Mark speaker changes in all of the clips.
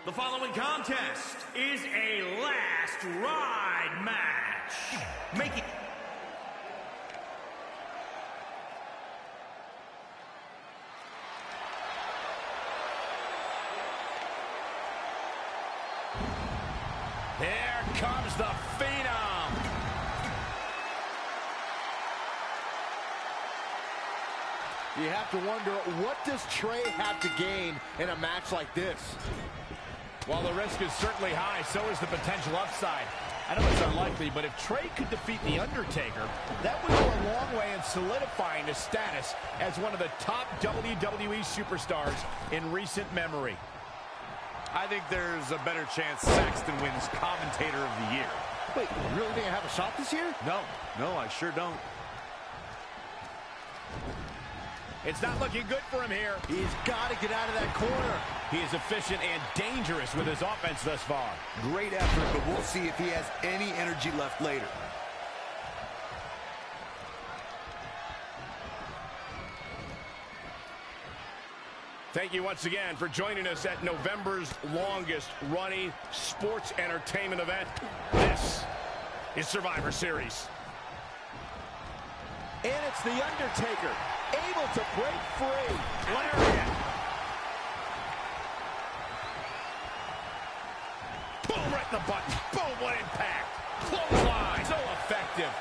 Speaker 1: The following contest is a last ride match. Making...
Speaker 2: There comes the Phenom.
Speaker 3: You have to wonder, what does Trey have to gain in a match like this?
Speaker 2: While the risk is certainly high, so is the potential upside. I know it's unlikely, but if Trey could defeat The Undertaker, that would go a long way in solidifying his status as one of the top WWE superstars in recent memory.
Speaker 4: I think there's a better chance Saxton wins Commentator of the Year.
Speaker 3: Wait, you really think I have a shot this year?
Speaker 4: No, I sure don't.
Speaker 2: It's not looking good for him here.
Speaker 3: He's got to get out of that corner.
Speaker 2: He is efficient and dangerous with his offense thus far.
Speaker 5: Great effort, but we'll see if he has any energy left later.
Speaker 2: Thank you once again for joining us at November's longest running sports entertainment event. This is Survivor Series.
Speaker 3: And it's The Undertaker, able to break free.
Speaker 2: Lariat. Boom, right in the button. Boom, what impact. Clothesline. So effective.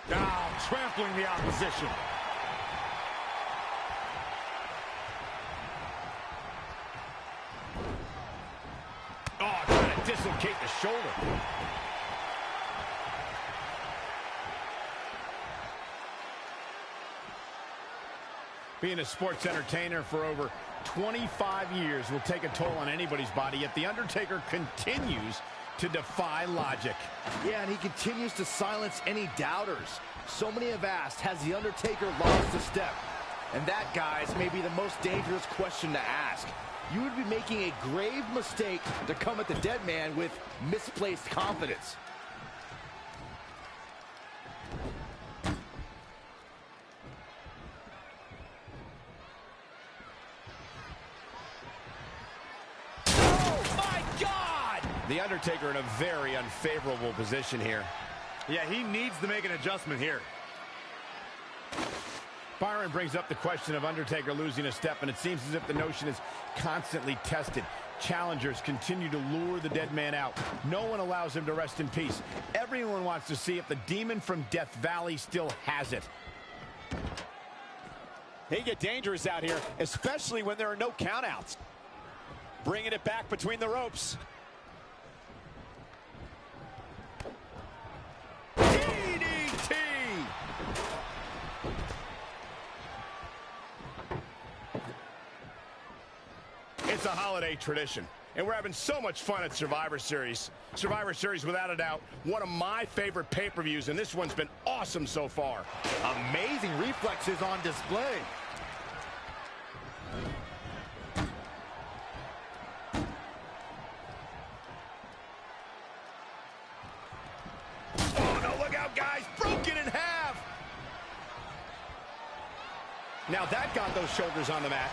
Speaker 4: Now trampling the opposition.
Speaker 2: Oh, trying to dislocate the shoulder. Being a sports entertainer for over 25 years will take a toll on anybody's body, yet The Undertaker continues to defy logic.
Speaker 3: Yeah, and he continues to silence any doubters. So many have asked, has The Undertaker lost a step? And that, guys, may be the most dangerous question to ask. You would be making a grave mistake to come at the dead man with misplaced confidence.
Speaker 2: The Undertaker in a very unfavorable position here.
Speaker 4: Yeah, he needs to make an adjustment here.
Speaker 2: Byron brings up the question of Undertaker losing a step, and it seems as if the notion is constantly tested. Challengers continue to lure the dead man out. No one allows him to rest in peace. Everyone wants to see if the demon from Death Valley still has it.
Speaker 6: They get dangerous out here, especially when there are no countouts. Bringing it back between the ropes.
Speaker 2: DDT! It's a holiday tradition, and we're having so much fun at Survivor Series. Survivor Series, without a doubt, one of my favorite pay-per-views, and this one's been awesome so far.
Speaker 3: Amazing reflexes on display.
Speaker 2: Oh, no, look out, guys. Broken in half. Now that got those shoulders on the mat.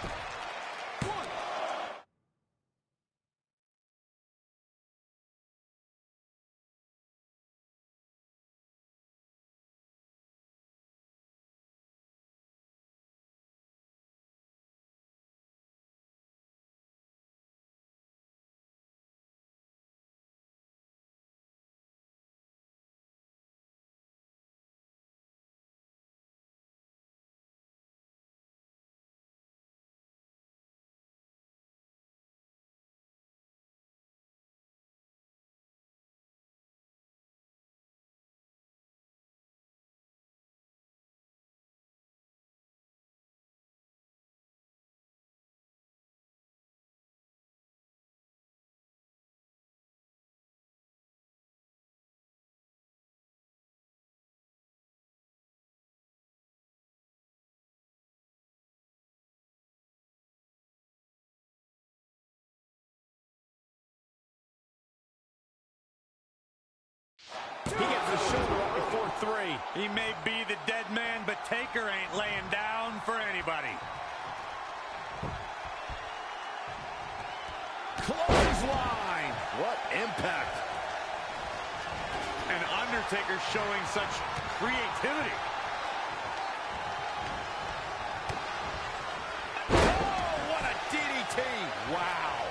Speaker 6: He gets the shoulder up before 3.
Speaker 4: He may be the dead man, but Taker ain't laying down for anybody.
Speaker 6: Clothesline.
Speaker 3: What impact.
Speaker 4: And Undertaker showing such creativity.
Speaker 6: Oh, what a DDT. Wow.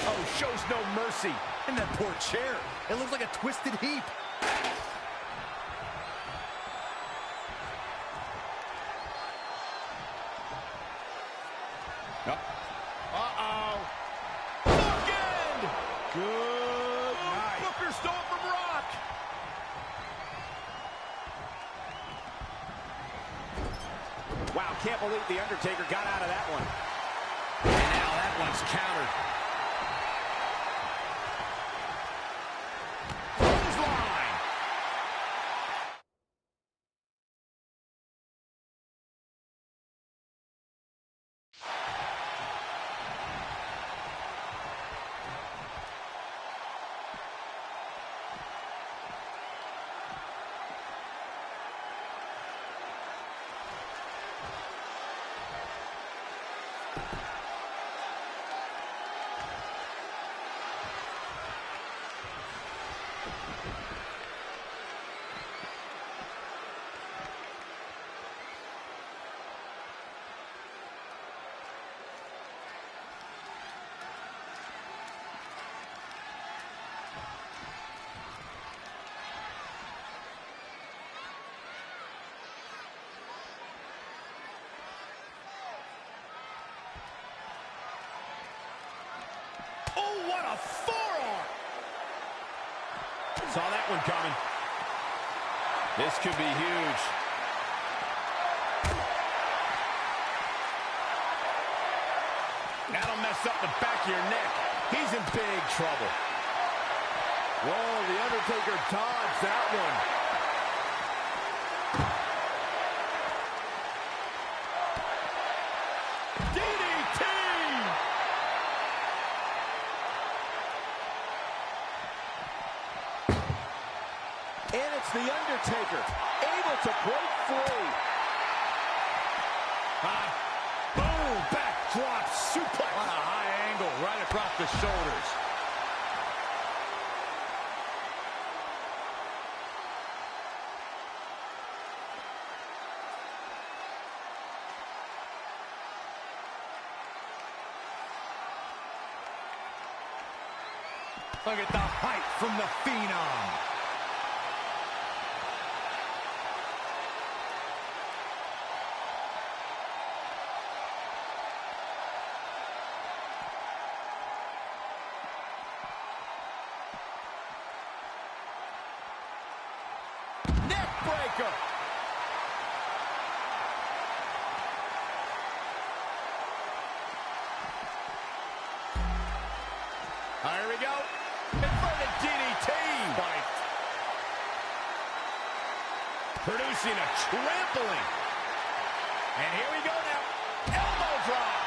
Speaker 6: Oh, shows no mercy.
Speaker 5: And that poor chair. It looks like a twisted heap.
Speaker 6: Uh-oh. Bookend! Good night. Booker stole from Rock. Wow, can't believe The Undertaker got out of that one. And now that one's countered. Clothesline. Oh, what a forearm! Saw that one coming. This could be huge. That'll mess up the back of your neck. He's in big trouble. Whoa, The Undertaker dodged that one. DDT! And it's The Undertaker, able to break free. Boom, backdrop suplex.
Speaker 4: On a high angle, right across the shoulders. Look at the height from the Phenom.
Speaker 6: Neckbreaker. Here we go. Inverted DDT. Fight. Producing a trampling. And here we go now. Elbow drop.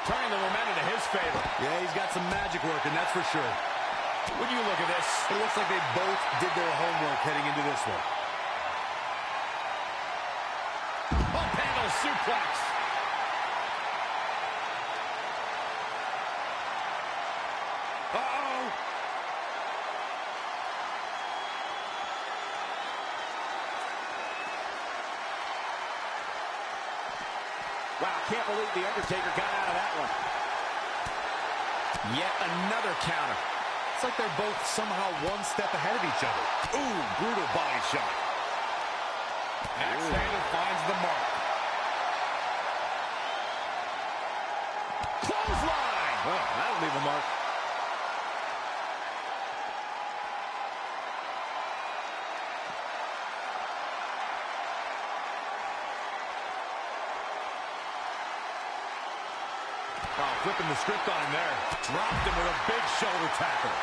Speaker 6: Turning the momentum to his favor.
Speaker 5: Yeah, he's got some magic working, that's for sure.
Speaker 6: When you look at this,
Speaker 5: It looks like they both did their homework heading into this one.
Speaker 6: pump handle suplex. Uh-oh. Wow, can't believe The Undertaker got out of that one. Yet another counter.
Speaker 5: It's like they're both somehow one step ahead of each other. Ooh, brutal body shot.
Speaker 4: Axe handle finds the mark.
Speaker 6: Clothesline!
Speaker 5: Well, that'll leave a mark.
Speaker 4: Oh, flipping the script on him there. Dropped him with a big shoulder tackle.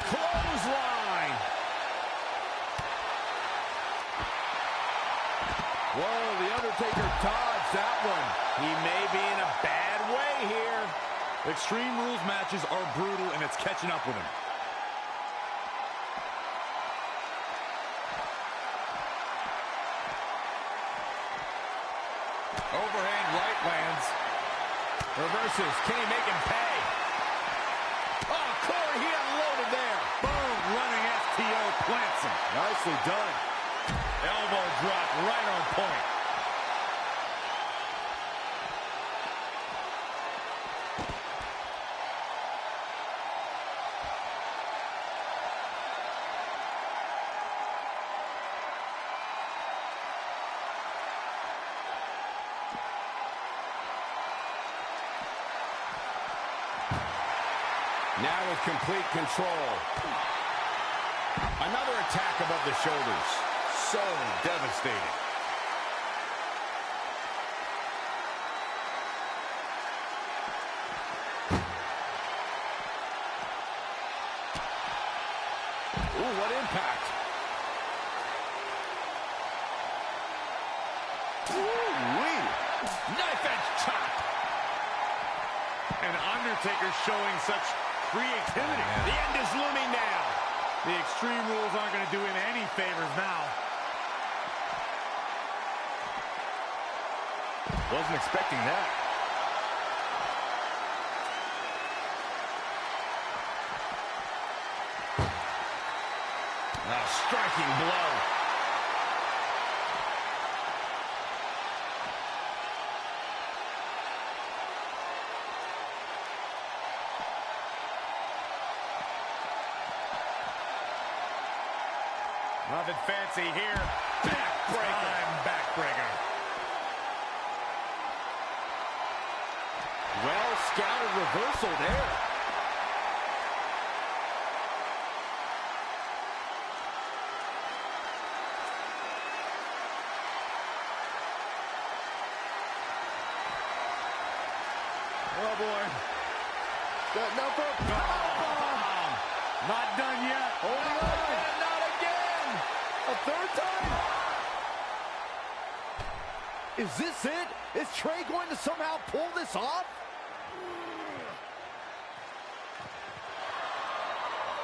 Speaker 6: Clothesline!
Speaker 2: Whoa, The Undertaker dodged that one. He may be in a bad way here.
Speaker 5: Extreme Rules matches are brutal, and it's catching up with him.
Speaker 2: Overhand right lands. Reverses. Can he make him pay? Oh, Corey, he unloaded there.
Speaker 5: Boom, running FTO plants him.
Speaker 3: Nicely done.
Speaker 5: Elbow drop right on point.
Speaker 2: Now with complete control. Another attack above the shoulders.
Speaker 5: So devastating.
Speaker 2: Ooh, what impact.
Speaker 3: Ooh-wee.
Speaker 2: Knife edge chop.
Speaker 5: And Undertaker showing such creativity.
Speaker 2: The end is looming now.
Speaker 5: The Extreme Rules aren't going to do him any favors now.
Speaker 3: Wasn't expecting that.
Speaker 2: A striking blow.
Speaker 5: Nothing fancy here.
Speaker 2: Backbreaker.
Speaker 5: Backbreaker.
Speaker 3: Well scouted reversal there.
Speaker 5: Oh, boy.
Speaker 3: Got no for a powerbomb.
Speaker 5: Not done yet.
Speaker 3: Holding on.
Speaker 2: And not again.
Speaker 3: A third time? Is this it? Is Trey going to somehow pull this off?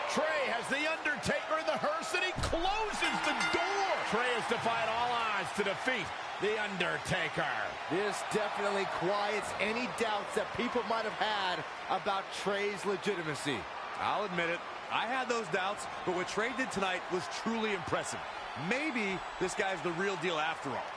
Speaker 2: Trey has The Undertaker in the hearse, and he closes the door. Trey has defied all odds to defeat The Undertaker.
Speaker 3: This definitely quiets any doubts that people might have had about Trey's legitimacy.
Speaker 5: I'll admit it. I had those doubts, but what Trey did tonight was truly impressive. Maybe this guy's the real deal after all.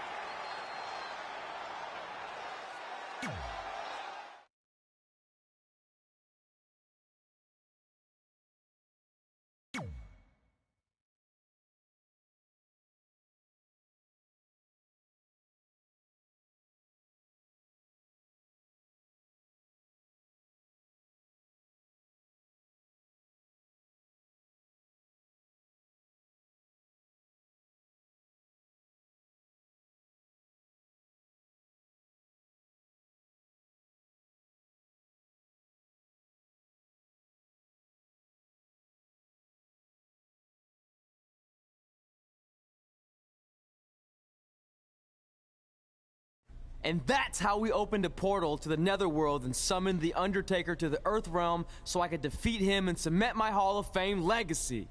Speaker 7: And that's how we opened a portal to the Netherworld and summoned The Undertaker to the Earth Realm so I could defeat him and cement my Hall of Fame legacy.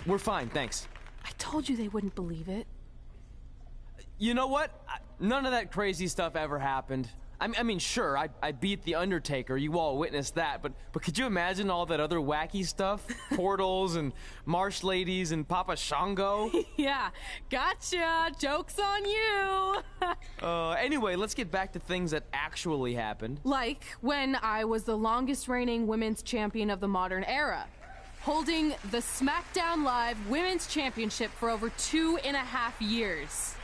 Speaker 7: We're fine, thanks.
Speaker 8: I told you they wouldn't believe it.
Speaker 7: You know what? None of that crazy stuff ever happened. I mean, sure, I beat The Undertaker. You all witnessed that. But could you imagine all that other wacky stuff? Portals and marsh ladies and Papa Shango?
Speaker 8: Yeah, gotcha. Joke's on you.
Speaker 7: Anyway, let's get back to things that actually happened.
Speaker 8: Like when I was the longest reigning women's champion of the modern era, holding the SmackDown Live Women's Championship for over 2.5 years.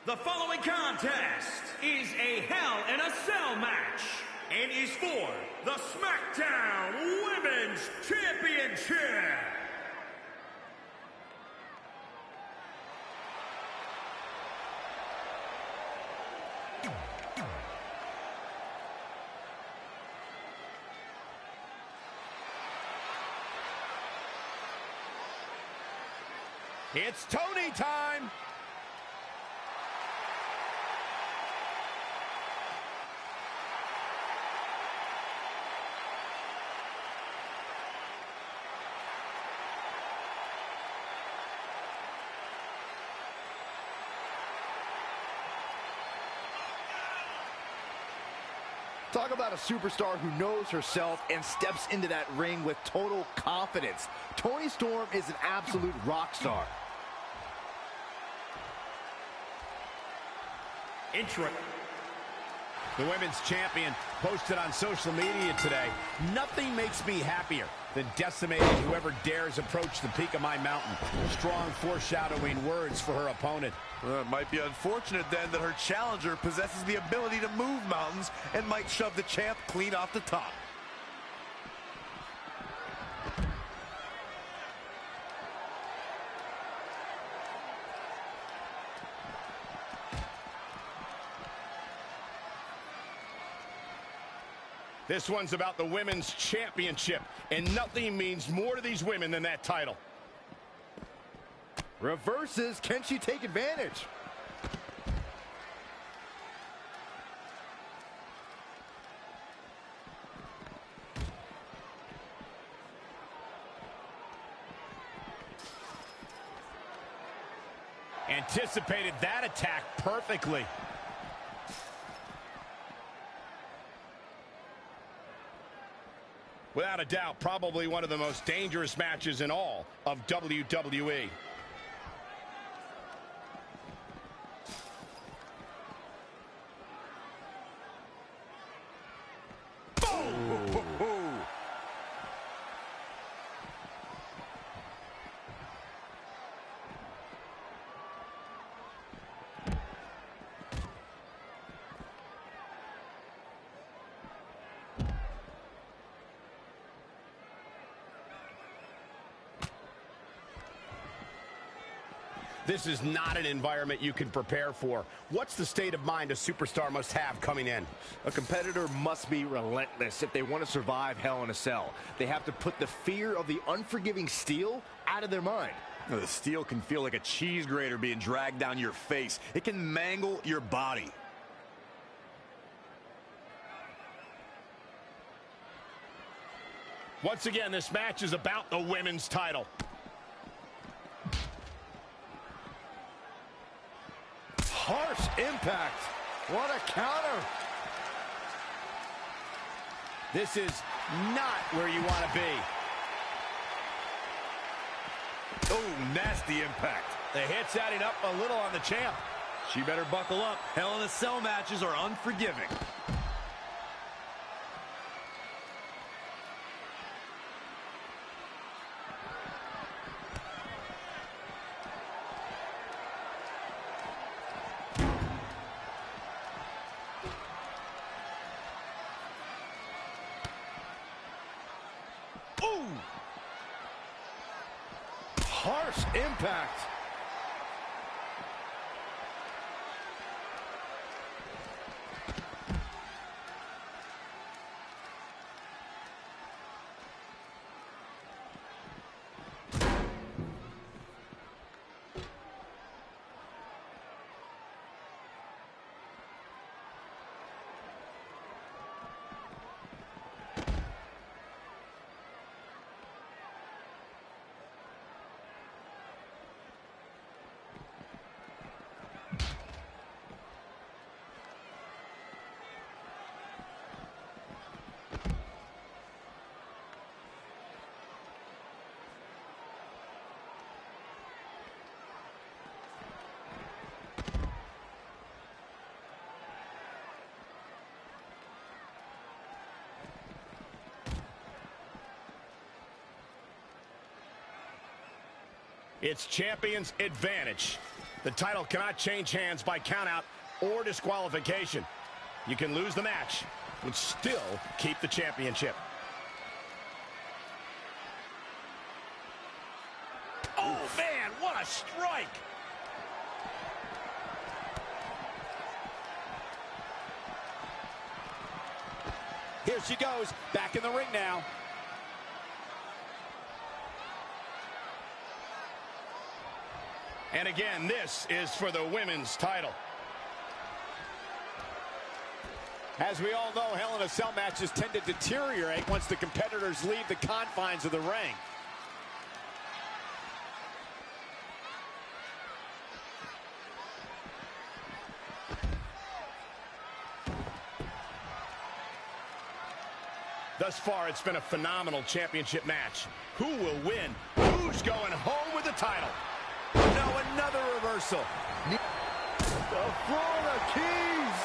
Speaker 1: The following contest is a Hell in a Cell match and is for the SmackDown Women's Championship.
Speaker 2: It's Tony time.
Speaker 3: Talk about a superstar who knows herself and steps into that ring with total confidence. Toni Storm is an absolute rock star.
Speaker 1: Intro.
Speaker 2: The women's champion posted on social media today, "Nothing makes me happier than decimating whoever dares approach the peak of my mountain." Strong foreshadowing words for her opponent.
Speaker 5: It might be unfortunate then that her challenger possesses the ability to move mountains and might shove the champ clean off the top.
Speaker 2: This one's about the women's championship, and nothing means more to these women than that title.
Speaker 3: Reverses, can she take advantage?
Speaker 2: Anticipated that attack perfectly. Without a doubt, probably one of the most dangerous matches in all of WWE. This is not an environment you can prepare for. What's the state of mind a superstar must have coming in?
Speaker 3: A competitor must be relentless if they want to survive Hell in a Cell. They have to put the fear of the unforgiving steel out of their mind.
Speaker 5: The steel can feel like a cheese grater being dragged down your face. It can mangle your body.
Speaker 2: Once again, this match is about the women's title.
Speaker 3: Harsh impact. What a counter.
Speaker 2: This is not where you want to be.
Speaker 5: Oh, nasty impact.
Speaker 2: The hit's adding up a little on the champ.
Speaker 5: She better buckle up. Hell in a Cell matches are unforgiving.
Speaker 3: Harsh impact.
Speaker 2: It's champion's advantage.
Speaker 6: The title cannot change hands by countout or disqualification. You can lose the match, but still keep the championship.
Speaker 2: Oh, man, what a strike! Here she goes, back in the ring now.
Speaker 6: And again, this is for the women's title.
Speaker 2: As we all know, Hell in a Cell matches tend to deteriorate once the competitors leave the confines of the ring.
Speaker 6: Thus far, it's been a phenomenal championship match. Who will win? Who's going home with the title?
Speaker 2: No, another reversal.
Speaker 3: The Florida Keys.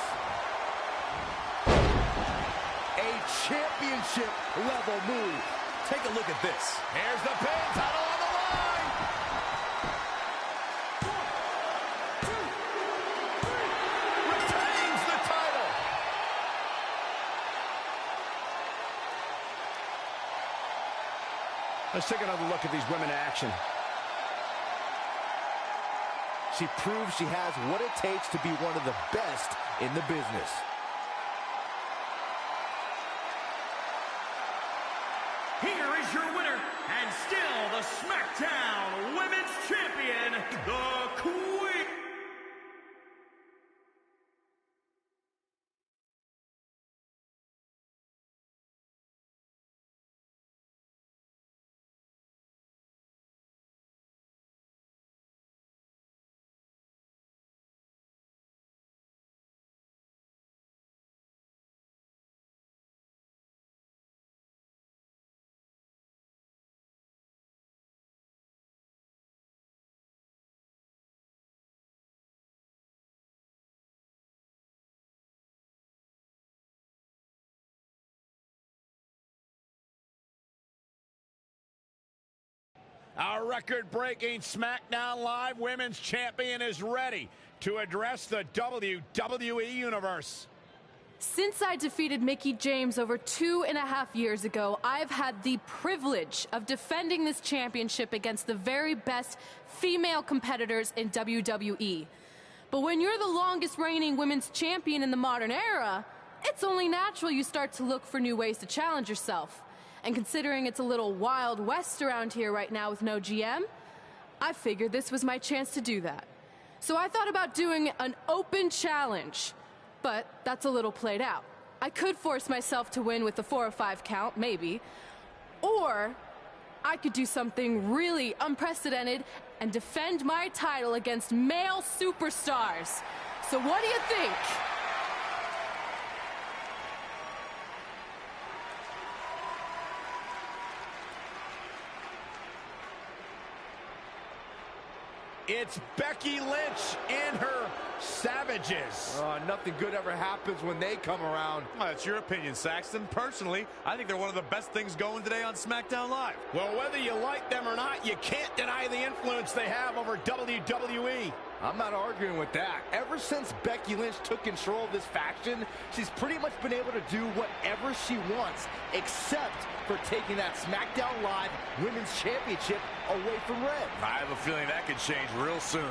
Speaker 3: A championship level move.
Speaker 5: Take a look at this.
Speaker 6: Here's the pin, title on the line. 1, 2, 3. Retains the title. Let's take another look at these women in action.
Speaker 3: She proves she has what it takes to be one of the best in the business.
Speaker 1: Here is your winner, and still the SmackDown Women's Champion, the Queen.
Speaker 2: Our record-breaking SmackDown Live Women's Champion is ready to address the WWE Universe.
Speaker 8: Since I defeated Mickie James over 2.5 years ago, I've had the privilege of defending this championship against the very best female competitors in WWE. But when you're the longest reigning women's champion in the modern era, it's only natural you start to look for new ways to challenge yourself. And considering it's a little Wild West around here right now with no GM, I figured this was my chance to do that. So I thought about doing an open challenge. But that's a little played out. I could force myself to win with the 4 or 5 count, maybe. Or I could do something really unprecedented and defend my title against male superstars. So what do you think?
Speaker 2: It's Becky Lynch and her Savages.
Speaker 3: Nothing good ever happens when they come around.
Speaker 5: Well, that's your opinion, Saxton. Personally, I think they're one of the best things going today on SmackDown Live.
Speaker 6: Well, whether you like them or not, you can't deny the influence they have over WWE.
Speaker 3: I'm not arguing with that. Ever since Becky Lynch took control of this faction, she's pretty much been able to do whatever she wants, except for taking that SmackDown Live Women's Championship away from Red.
Speaker 5: I have a feeling that could change real soon.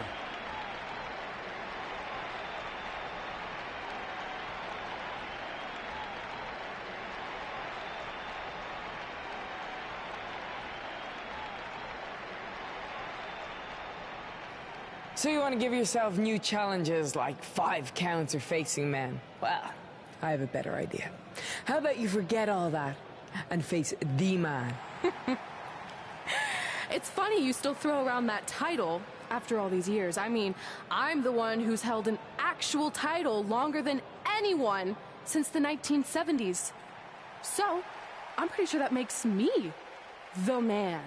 Speaker 9: So you want to give yourself new challenges like 5 counts or facing men? Well, I have a better idea. How about you forget all that and face the man?
Speaker 8: It's funny you still throw around that title after all these years. I mean, I'm the one who's held an actual title longer than anyone since the 1970s. So, I'm pretty sure that makes me the man.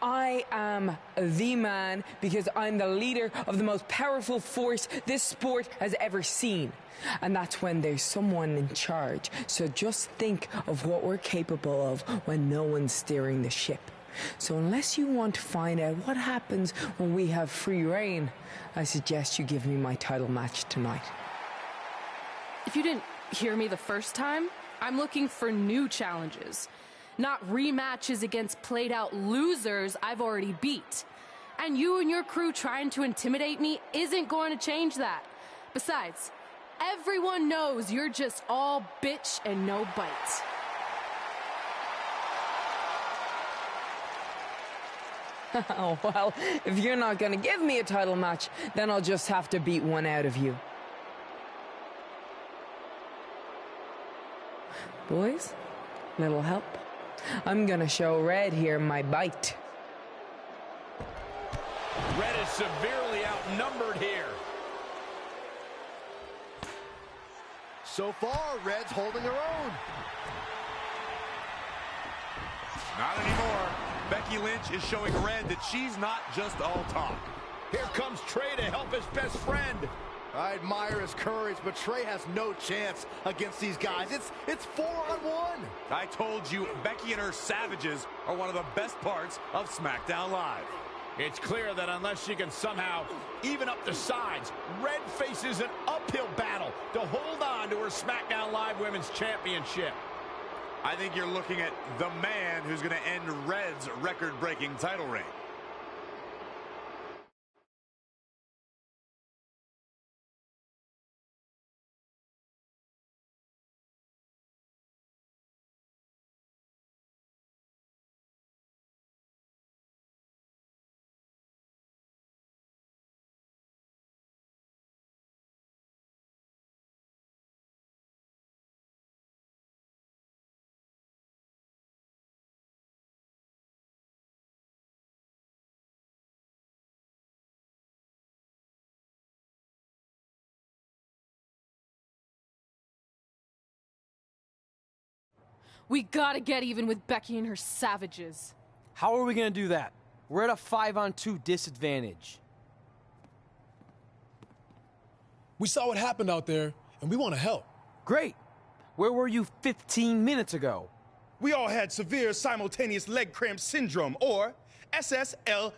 Speaker 9: I am the man because I'm the leader of the most powerful force this sport has ever seen. And that's when there's someone in charge. So just think of what we're capable of when no one's steering the ship. So unless you want to find out what happens when we have free reign, I suggest you give me my title match tonight.
Speaker 8: If you didn't hear me the first time, I'm looking for new challenges, not rematches against played-out losers I've already beat. And you and your crew trying to intimidate me isn't going to change that. Besides, everyone knows you're just all bitch and no bite.
Speaker 9: Oh, well, if you're not gonna give me a title match, then I'll just have to beat one out of you. Boys, little help? I'm gonna show Red here my bite.
Speaker 2: Red is severely outnumbered here.
Speaker 3: So far, Red's holding her own.
Speaker 5: Not anymore. Becky Lynch is showing Red that she's not just all talk.
Speaker 6: Here comes Trey to help his best friend.
Speaker 3: I admire his courage, but Trey has no chance against these guys. It's 4-on-1.
Speaker 5: I told you, Becky and her savages are one of the best parts of SmackDown Live.
Speaker 2: It's clear that unless she can somehow even up the sides, Red faces an uphill battle to hold on to her SmackDown Live Women's Championship.
Speaker 5: I think you're looking at the man who's going to end Red's record-breaking title reign.
Speaker 8: We gotta get even with Becky and her savages.
Speaker 7: How are we gonna do that? We're at a 5-on-2 disadvantage.
Speaker 10: We saw what happened out there, and we want to help.
Speaker 7: Great. Where were you 15 minutes ago?
Speaker 1: We all had severe simultaneous leg cramp syndrome, or SSL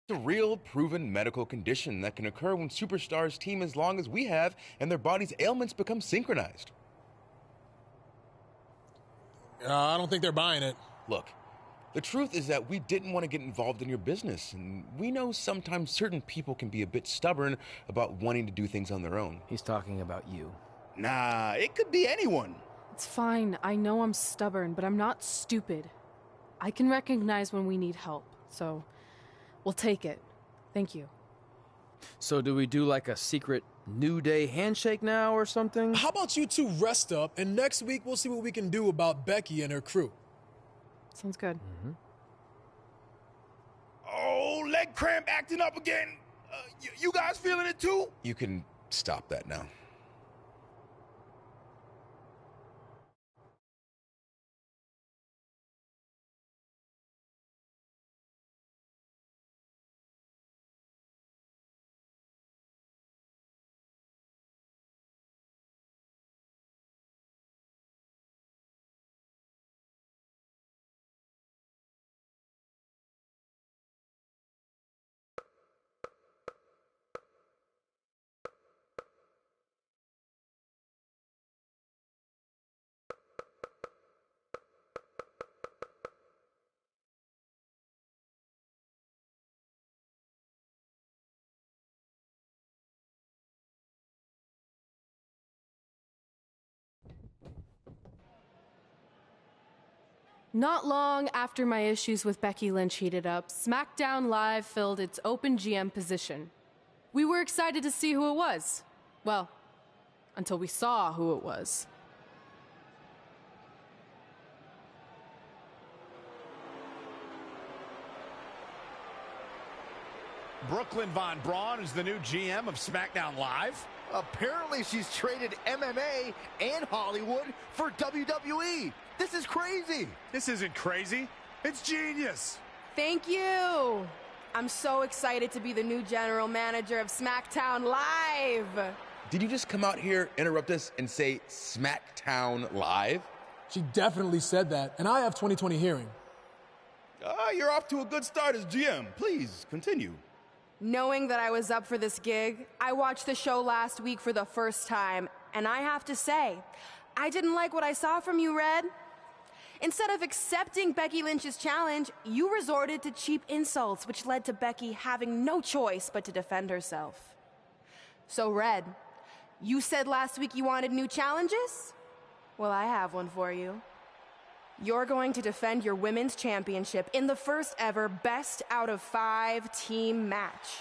Speaker 11: It's a real, proven medical condition that can occur when superstars team as long as we have and their body's ailments become synchronized.
Speaker 10: I don't think they're buying it.
Speaker 11: Look, the truth is that we didn't want to get involved in your business, and we know sometimes certain people can be a bit stubborn about wanting to do things on their own.
Speaker 7: He's talking about you.
Speaker 6: Nah, it could be anyone.
Speaker 8: It's fine. I know I'm stubborn, but I'm not stupid. I can recognize when we need help, so we'll take it. Thank you.
Speaker 7: So do we do like a secret New Day handshake now or something?
Speaker 10: How about you two rest up, and next week we'll see what we can do about Becky and her crew.
Speaker 8: Sounds good.
Speaker 6: Oh, leg cramp acting up again. You guys feeling it too?
Speaker 11: You can stop that now.
Speaker 8: Not long after my issues with Becky Lynch heated up, SmackDown Live filled its open GM position. We were excited to see who it was. Well, until we saw who it was.
Speaker 2: Brooklyn Von Braun is the new GM of SmackDown Live.
Speaker 3: Apparently she's traded MMA and Hollywood for WWE. This is crazy.
Speaker 5: This isn't crazy. It's genius.
Speaker 12: Thank you. I'm so excited to be the new general manager of SmackDown Live.
Speaker 11: Did you just come out here, interrupt us, and say SmackDown Live?
Speaker 10: She definitely said that, and I have 20/20 hearing.
Speaker 6: You're off to a good start as GM. Please, continue.
Speaker 12: Knowing that I was up for this gig, I watched the show last week for the first time, and I have to say, I didn't like what I saw from you, Red. Instead of accepting Becky Lynch's challenge, you resorted to cheap insults, which led to Becky having no choice but to defend herself. So, Red, you said last week you wanted new challenges? Well, I have one for you. You're going to defend your women's championship in the first ever best out of 5 team match.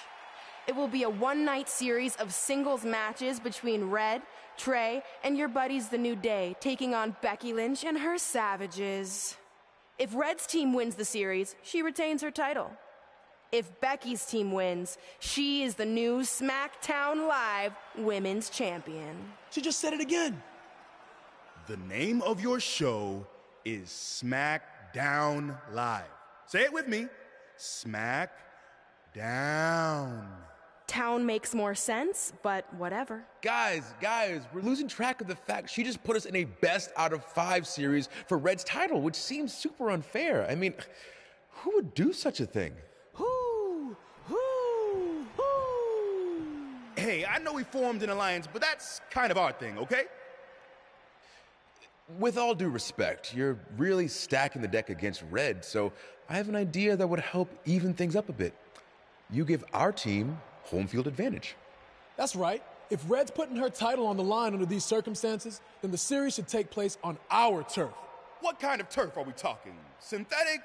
Speaker 12: It will be a one-night series of singles matches between Red, Trey, and your buddies The New Day, taking on Becky Lynch and her Savages. If Red's team wins the series, she retains her title. If Becky's team wins, she is the new SmackDown Live Women's Champion.
Speaker 10: She just said it again.
Speaker 6: The name of your show is SmackDown Live. Say it with me. SmackDown.
Speaker 12: Town makes more sense, but whatever.
Speaker 11: Guys, we're losing track of the fact she just put us in a best out of 5 series for Red's title, which seems super unfair. I mean, who would do such a thing?
Speaker 6: Hey, I know we formed an alliance, but that's kind of our thing, okay?
Speaker 11: With all due respect, you're really stacking the deck against Red, so I have an idea that would help even things up a bit. You give our team home field advantage.
Speaker 10: That's right. If Red's putting her title on the line under these circumstances, then the series should take place on our turf.
Speaker 6: What kind of turf are we talking? Synthetic